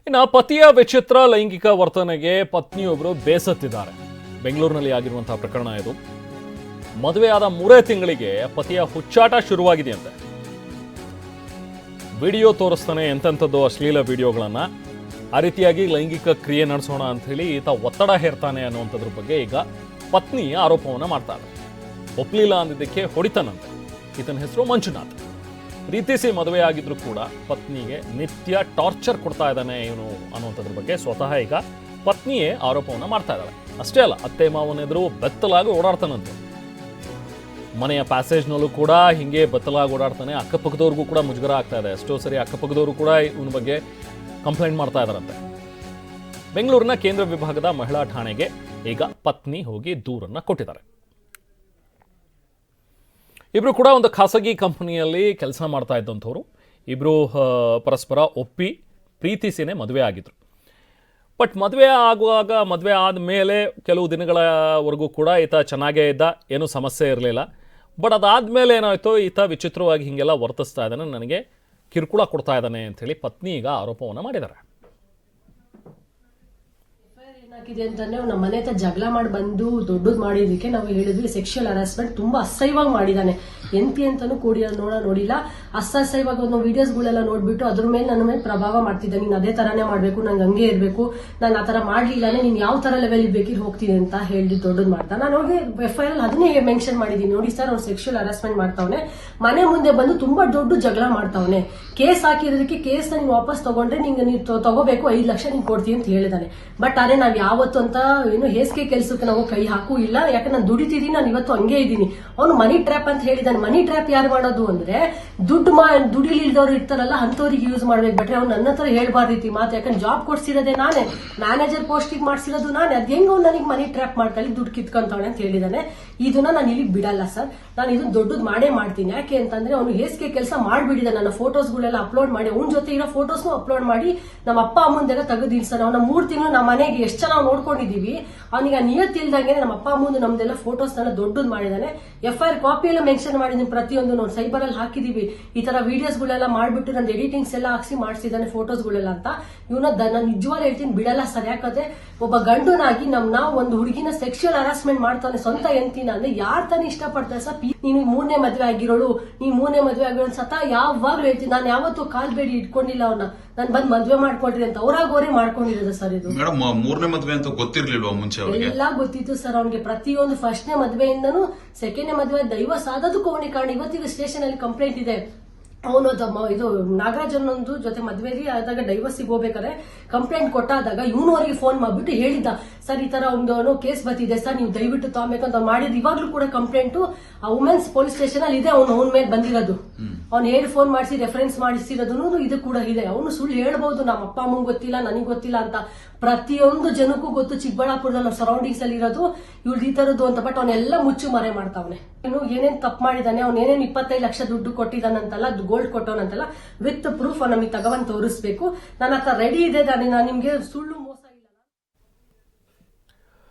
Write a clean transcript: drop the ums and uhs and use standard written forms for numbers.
ಇನ್ನು ಪತಿಯ ವಿಚಿತ್ರ ಲೈಂಗಿಕ ವರ್ತನೆಗೆ ಪತ್ನಿಯೊಬ್ಬರು ಬೇಸತ್ತಿದ್ದಾರೆ. ಬೆಂಗಳೂರಿನಲ್ಲಿ ಆಗಿರುವಂತಹ ಪ್ರಕರಣ ಇದು. ಮದುವೆಯಾದ 3 ತಿಂಗಳಿಗೆ ಪತಿಯ ಹುಚ್ಚಾಟ ಶುರುವಾಗಿದೆಯಂತೆ. ವಿಡಿಯೋ ತೋರಿಸ್ತಾನೆ, ಎಂತೆಂಥದ್ದು ಅಶ್ಲೀಲ ವಿಡಿಯೋಗಳನ್ನ, ಆ ರೀತಿಯಾಗಿ ಲೈಂಗಿಕ ಕ್ರಿಯೆ ನಡೆಸೋಣ ಅಂತ ಹೇಳಿ ಈತ ಒತ್ತಡ ಹೇರ್ತಾನೆ ಅನ್ನುವಂಥದ್ರ ಬಗ್ಗೆ ಈಗ ಪತ್ನಿ ಆರೋಪವನ್ನು ಮಾಡ್ತಾರೆ. ಒಪ್ಲಿಲ್ಲ ಅಂದಿದ್ದಕ್ಕೆ ಹೊಡಿತಾನಂತೆ. ಈತನ ಹೆಸರು ಮಂಜುನಾಥ್. ಪ್ರೀತಿಸಿ ಮದುವೆ ಆಗಿದ್ರು ಕೂಡ ಪತ್ನಿಗೆ ನಿತ್ಯ ಟಾರ್ಚರ್ ಕೊಡ್ತಾ ಇದ್ದಾನೆ ಇವನು ಅನ್ನುವಂಥದ್ರ ಬಗ್ಗೆ ಸ್ವತಃ ಈಗ ಪತ್ನಿಯೇ ಆರೋಪವನ್ನು ಮಾಡ್ತಾ ಇದ್ದಾಳೆ. ಅಷ್ಟೇ ಅಲ್ಲ, ಅತ್ತೆ ಮಾವನೆದುರು ಬೆತ್ತಲಾಗಿ ಓಡಾಡ್ತಾನಂತೆ. ಮನೆಯ ಪ್ಯಾಸೇಜ್ನಲ್ಲೂ ಕೂಡ ಹಿಂಗೆ ಬೆತ್ತಲಾಗಿ ಓಡಾಡ್ತಾನೆ. ಅಕ್ಕಪಕ್ಕದವ್ರಿಗೂ ಕೂಡ ಮುಜುಗರ ಆಗ್ತಾ ಇದೆ. ಎಷ್ಟೋ ಸರಿ ಅಕ್ಕಪಕ್ಕದವರು ಕೂಡ ಇವನ ಬಗ್ಗೆ ಕಂಪ್ಲೇಂಟ್ ಮಾಡ್ತಾ ಇದ್ದಾರಂತೆ. ಬೆಂಗಳೂರಿನ ಕೇಂದ್ರ ವಿಭಾಗದ ಮಹಿಳಾ ಠಾಣೆಗೆ ಈಗ ಪತ್ನಿ ಹೋಗಿ ದೂರನ್ನ ಕೊಟ್ಟಿದ್ದಾರೆ. ಇಬ್ರು ಕೂಡ ಒಂದು ಖಾಸಗಿ ಕಂಪನಿಯಲ್ಲಿ ಕೆಲಸ ಮಾಡ್ತಾ ಇದ್ದಂಥವ್ರು. ಇಬ್ರು ಪರಸ್ಪರ ಒಪ್ಪಿ ಪ್ರೀತಿಸಿನೇ ಮದುವೆ ಆಗಿದ್ರು. ಬಟ್ ಮದುವೆ ಆಗುವಾಗ, ಮದುವೆ ಆದಮೇಲೆ ಕೆಲವು ದಿನಗಳವರೆಗೂ ಕೂಡ ಈತ ಚೆನ್ನಾಗೇ ಇದ್ದ, ಏನೂ ಸಮಸ್ಯೆ ಇರಲಿಲ್ಲ. ಬಟ್ ಅದಾದಮೇಲೆ ಏನಾಯಿತು, ಈತ ವಿಚಿತ್ರವಾಗಿ ಹೀಗೆಲ್ಲ ವರ್ತಿಸ್ತಾ ಇದ್ದಾನೆ, ನನಗೆ ಕಿರುಕುಳ ಕೊಡ್ತಾ ಇದ್ದಾನೆ ಅಂಥೇಳಿ ಪತ್ನಿ ಈಗ ಆರೋಪವನ್ನು ಮಾಡಿದ್ದಾರೆ. ಏನಾಗಿದೆ ಅಂತಂದ್ರೆ ನಮ್ಮ ಮನೆ ಹತ್ರ ಜಗಳ ಮಾಡಿ ಬಂದು ದೊಡ್ಡದು ಮಾಡಿದಕ್ಕೆ ನಾವು ಹೇಳಿದ್ವಿ ಸೆಕ್ಷುವಲ್ ಹರಾಸ್ಮೆಂಟ್ ತುಂಬಾ ಅಸಹ್ಯವಾಗಿ ಮಾಡಿದಾನೆ. ಎಂತಿ ಅಂತಾನು ನೋಡಿಲ್ಲ. ಅಸಹ್ಯವಾಗಿ ಒಂದು ವಿಡಿಯೋಸ್ಗಳೆಲ್ಲ ನೋಡ್ಬಿಟ್ಟು ಅದ್ರ ಮೇಲೆ ನನ್ನ ಮೇಲೆ ಪ್ರಭಾವ ಮಾಡ್ತಿದ್ದ. ನೀನ್ ಅದೇ ತರಾನೇ ಮಾಡ್ಬೇಕು, ನಂಗೆ ಹಂಗೆ ಇರ್ಬೇಕು, ನಾನು ಆ ತರ ಮಾಡ್ಲಿಲ್ಲಾನೆ ನೀನ್ ಯಾವ ತರ ಲೆವೆಲ್ ಬೇಕಿರ್ ಹೋಗ್ತೀನಿ ಅಂತ ಹೇಳಿ ದೊಡ್ಡದು ಮಾಡ್ತಾ. ನಾನು ಹೋಗಿ FIR ಅಲ್ಲಿ ಅದನ್ನೇ ಮೆನ್ಷನ್ ಮಾಡಿದೀನಿ. ನೋಡಿ ಸರ್, ಅವ್ನು ಸೆಕ್ಷುವಲ್ ಹರಾಸ್ಮೆಂಟ್ ಮಾಡ್ತಾವನೆ, ಮನೆ ಮುಂದೆ ಬಂದು ತುಂಬಾ ದೊಡ್ಡ ಜಗಳ ಮಾಡ್ತಾವನೆ, ಕೇಸ್ ಹಾಕಿರೋದಕ್ಕೆ ಕೇಸ್ ನೀನ್ ವಾಪಸ್ ತಗೊಂಡ್ರೆ ನಿಂಗೆ ನೀವು ತಗೋಬೇಕು, 5 ಲಕ್ಷ ನೀನ್ ಕೊಡ್ತೀನಿ ಅಂತ ಹೇಳಿದಾನೆ. ಬಟ್ ಅದೇ ನಾವ್ ಯಾವತ್ತು ಅಂತ ಏನು ಹೇಸಿಗೆ ಕೆಲ್ಸಕ್ಕೆ ನಾವು ಕೈ ಹಾಕೂ ಇಲ್ಲ. ಯಾಕಂದ್ರೆ ನಾನು ದುಡಿತಿದ್ದೀನಿ, ನಾನು ಇವತ್ತು ಹಂಗೆ ಇದ್ದೀನಿ. ಅವನು ಮನಿ ಟ್ರ್ಯಾಪ್ ಅಂತ ಹೇಳಿದಾನೆ. ಮನಿ ಟ್ರ್ಯಾಪ್ ಯಾರು ಮಾಡೋದು ಅಂದ್ರೆ ದುಡಿಲಿಲ್ದವ್ರು ಇರ್ತಾರಲ್ಲ ಅಂತವ್ರಿಗೆ ಯೂಸ್ ಮಾಡ್ಬೇಕು. ಬಟ್ರೆ ಅವ್ನು ನನ್ನ ಹತ್ರ ಹೇಳ್ಬಾರ್ದು ಮಾತು. ಯಾಕಂದ್ರೆ ಜಾಬ್ ಕೊಡ್ಸಿರೋದೇ ನಾನೇ, ಮ್ಯಾನೇಜರ್ ಪೋಸ್ಟಿಗೆ ಮಾಡ್ಸಿರೋದು ನಾನೇ. ಅದ್ ಹೆಂಗ ನನಗೆ ಮನಿ ಟ್ರ್ಯಾಪ್ ಮಾಡ್ಕೊಳ್ಳಿ, ದುಡ್ಡು ಕಿತ್ಕೊಂತವನೆ ಅಂತ ಹೇಳಿದಾನೆ. ಇದನ್ನ ನಾನು ಇಲ್ಲಿ ಬಿಡಲ್ಲ ಸರ್, ನಾನು ಇದನ್ನ ದೊಡ್ಡದು ಮಾಡೇ ಮಾಡ್ತೀನಿ. ಯಾಕೆ ಅಂತಂದ್ರೆ ಅವನು ಹೇಸಿಗೆ ಕೆಲಸ ಮಾಡ್ಬಿಡಿದ. ನನ್ನ ಫೋಟೋಸ್ಗಳೆಲ್ಲ ಅಪ್ಲೋಡ್ ಮಾಡಿ, ಅವ್ನ ಜೊತೆ ಇರೋ ಫೋಟೋಸ್ನು ಅಪ್ಲೋಡ್ ಮಾಡಿ ನಮ್ಮ ಅಪ್ಪ ಅಮ್ಮಂದೆಲ್ಲ ತೆಗೆದಿರ್ಸಾನೆ. ಅವನ 3 ತಿಂಗಳು ನಮ್ಮ ಮನೆಗೆ ಎಷ್ಟು ಚೆನ್ನಾಗಿ ನೋಡ್ಕೊಂಡಿದೀವಿ. ಅವನಿಗೆ ನಿಯತ್ ಇಲ್ದಂಗೆ ನಮ್ಮ ಅಪ್ಪ ಅಮ್ಮಂದು ನಮ್ದೆಲ್ಲ ಫೋಟೋಸ್ ದೊಡ್ಡದು ಮಾಡಿದಾನೆ. FIR ಕಾಪಿ ಎಲ್ಲ ಮೆನ್ಷನ್ ಮಾಡಿದೀನಿ, ಪ್ರತಿಯೊಂದು ನೋಡಿ ಸೈಬರ್ ಅಲ್ಲಿ ಹಾಕಿದೀವಿ. ಈ ತರ ವಿಡಿಯೋಸ್ ಗಳೆಲ್ಲ ಮಾಡ್ಬಿಟ್ಟು ನಂದು ಎಡಿಟಿಂಗ್ಸ್ ಎಲ್ಲ ಹಾಕ್ಸಿ ಮಾಡಿಸಿದಾನೆ ಫೋಟೋಸ್ಗಳೆಲ್ಲ ಅಂತ. ಇವನ ನಾನು ನಿಜವಾಗ್ಲೂ ಹೇಳ್ತೀನಿ, ಬಿಡಲ್ಲ ಸರ್. ಯಾಕಂದ್ರೆ ಒಬ್ಬ ಗಂಡನಾಗಿ ನಾವು ಒಂದು ಹುಡುಗಿನ ಸೆಕ್ಷುವಲ್ ಹರಾಸ್ಮೆಂಟ್ ಮಾಡ್ತಾನೆ ಸ್ವಂತ ಎಂತಿನ ಅಂದ್ರೆ ಯಾರ್ ತಾನೇ ಇಷ್ಟಪಡ್ತಾರೆ ಸರ್? ನೀನು 3ನೇ ಮದ್ವೆ ಆಗಿರೋಳು, ನೀ 3ನೇ ಮದ್ವೆ ಆಗಿರೋಳು ಸತ ಯಾವಾಗ್ಲೂ ಹೇಳ್ತೀನಿ. ನಾನು ಯಾವತ್ತೂ ಕಾಲ್ ಬೇಡಿ ಇಟ್ಕೊಂಡಿಲ್ಲ ಅವ್ರನ್ನ. ನಾನು ಬಂದ್ ಮದ್ವೆ ಮಾಡ್ಕೊಡ್ರಿ ಅಂತ ಅವ್ರಾಗೋರೇ ಮಾಡ್ಕೊಂಡಿರೋದು ಸರ್. ಇದು ಮೇಡಮ್ 3ನೇ ಮದ್ವೆ ಅಂತ ಗೊತ್ತಿರ್ಲಿಲ್ವಾ ಮುಂಚೆ? ಎಲ್ಲ ಗೊತ್ತಿತ್ತು ಸರ್ ಅವ್ನಿಗೆ. ಪ್ರತಿಯೊಂದು 1ನೇ ಮದ್ವೆಯಿಂದನೂ 2ನೇ ಮದ್ವೆ ಡೈವರ್ಸ್ ಆದದಕ್ಕೂ ಅವನಿಗೆ ಕಾರಣ. ಇವತ್ತಿಗೆ ಸ್ಟೇಷನ್ ಅಲ್ಲಿ ಕಂಪ್ಲೇಂಟ್ ಇದೆ. ಅವನು ಇದು ನಾಗರಾಜ್ ಅನ್ನೊಂದು ಜೊತೆ ಮದ್ವೆಲಿ ಆದಾಗ ಡೈವರ್ಸಿಗೆ ಹೋಗ್ಬೇಕಾದ್ರೆ ಕಂಪ್ಲೇಂಟ್ ಕೊಟ್ಟಾದಾಗ ಇವನು ಅವರಿಗೆ ಫೋನ್ ಮಾಡ್ಬಿಟ್ಟು ಹೇಳಿದ್ದ, ಸರ್ ಈ ತರ ಒಂದು ಕೇಸ್ ಬರ್ತಿದೆ ಸರ್, ನೀವು ದಯವಿಟ್ಟು ತಗೋಬೇಕಂತ ಮಾಡಿದ್. ಇವಾಗ್ಲೂ ಕೂಡ ಕಂಪ್ಲೇಂಟ್ ಆ ವುಮೆನ್ಸ್ ಪೊಲೀಸ್ ಸ್ಟೇಷನ್ ಅಲ್ಲಿ ಇದೆ. ಅವನ ಮೇಲೆ ಬಂದಿರೋದು, ಅವ್ನು ಹೇಳಿ ಫೋನ್ ಮಾಡಿಸಿ ರೆಫರೆನ್ಸ್ ಮಾಡಿಸಿರೋದು ಇದು ಕೂಡ ಇದೆ. ಅವನು ಸುಳ್ಳು ಹೇಳ್ಬಹುದು, ನಮ್ಮ ಅಪ್ಪ ಅಮ್ಮಂಗ್ ಗೊತ್ತಿಲ್ಲ, ನನಗೆ ಗೊತ್ತಿಲ್ಲ ಅಂತ. ಪ್ರತಿಯೊಂದು ಜನಕ್ಕೂ ಗೊತ್ತು ಚಿಕ್ಕಬಳ್ಳಾಪುರದಲ್ಲಿ ಸರೌಂಡಿಂಗ್ಸ್ ಅಲ್ಲಿ ಇರೋದು ಇವ್ಳು ಈ ತರದ್ದು ಅಂತ. ಬಟ್ ಅವನೆಲ್ಲ ಮುಚ್ಚು ಮರೆ ಮಾಡ್ತಾವನೆ. ಇನ್ನು ಏನೇನ್ ತಪ್ಪು ಮಾಡಿದಾನೆ, ಅವ್ನು ಏನೇನ್ 25 ಲಕ್ಷ ದುಡ್ಡು ಕೊಟ್ಟಿದ್ದಾನಂತಲ್ಲ, ಗೋಲ್ಡ್ ಕೊಟ್ಟವನಂತಲ್ಲ, ವಿತ್ ಪ್ರೂಫ್ ನಮಗೆ ತಗೊಂಡ್ ತೋರಿಸ್ಬೇಕು. ನನ್ನ ಹತ್ರ ರೆಡಿ ಇದೆ. ನಾನು ನಿಮ್ಗೆ ಸುಳ್ಳು